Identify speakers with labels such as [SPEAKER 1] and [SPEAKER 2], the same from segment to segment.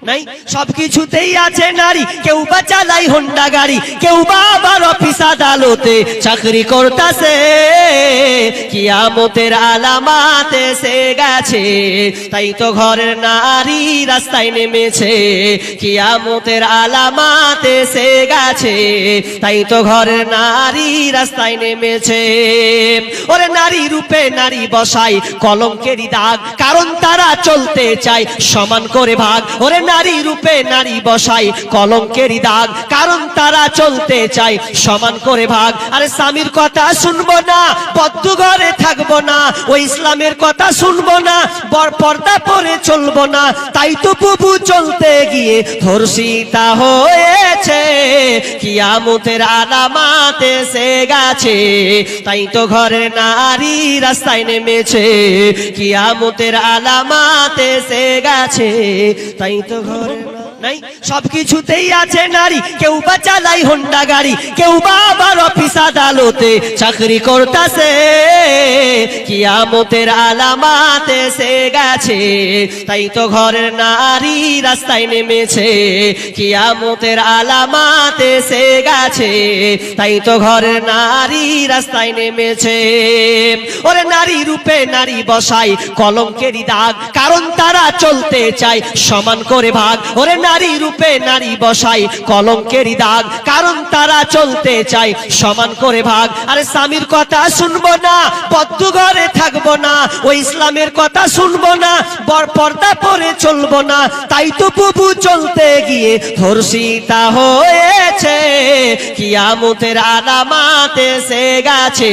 [SPEAKER 1] নাই সবকিছুতেই আছে নারী, কেউ বা চালাই হোন্ডা গাড়ি, কেউ বা আবার অফিস আদালতে চাকরি করতাছে। কিয়ামতের আলামাত এসে গেছে, তাই তো ঘরের নারী রাস্তায় নেমেছে। কিয়ামতের আলামাত এসে গেছে, তাই তো ঘরের নারী রাস্তায় নেমেছে। ওরে নারী রূপে নারী বসাই কলঙ্কেরই দাগ, কারণ তারা চলতে চায় সমান করে ভাগ। ওরে নারী রূপে নারী বসাই কলঙ্কেরই দাগ, কারণ তারা চলতে চায় সমান করে ভাগ। আরে স্বামীর কথা শুনবো না, বদ্ধ ঘরে থাকবো না, ওই ইসলামের কথা শুনবো না, পর্দা পরে চলবো না, তাই তো বুবু চলতে গিয়ে ধর্ষিতা হয়েছে। কিয়ামতের আলামাত এসে গেছে, তাই তো ঘরের নারী রাস্তায় নেমেছে। কিয়ামতের আলামাত এসে গেছে, তাই তো ঘরের নাই সবকিছুতেই আছে নারী, কেউ বা চালাই হোন্ডা গাড়ি, কেউ বা আবার অফিস আদালতে চাকরি করতাছে। কিয়ামতের আলামাত এসে গেছে, তাই তো ঘরের নারী রাস্তায় নেমেছে। কিয়ামতের আলামাত এসে গেছে, তাই তো ঘরের নারী রাস্তায় নেমেছে। ওরে নারী রূপে নারী বসাই কলঙ্কেরই দাগ, কারণ তারা চলতে চায় সমান করে ভাগ। ওরে নারী রূপে নারী বসাই কলঙ্কেরই দাগ, কারণ তারা চলতে চায় সমান করে ভাগ। আরে স্বামীর কথা শুনবো না, বদ্ধ ঘরে থাকবো না, ওই ইসলামের কথা শুনবো না, পর্দা পরে চলবো না, তাই তো বুবু চলতে গিয়ে ধর্ষিতা হয়েছে। কিয়ামতের আলামাত এসে গেছে,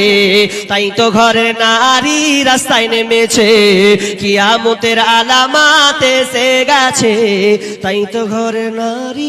[SPEAKER 1] তাই তো ঘরে নারী রাস্তায় নেমেছে। কিয়ামতের আলামাত এসে গেছে, তাই তো ঘরে নারী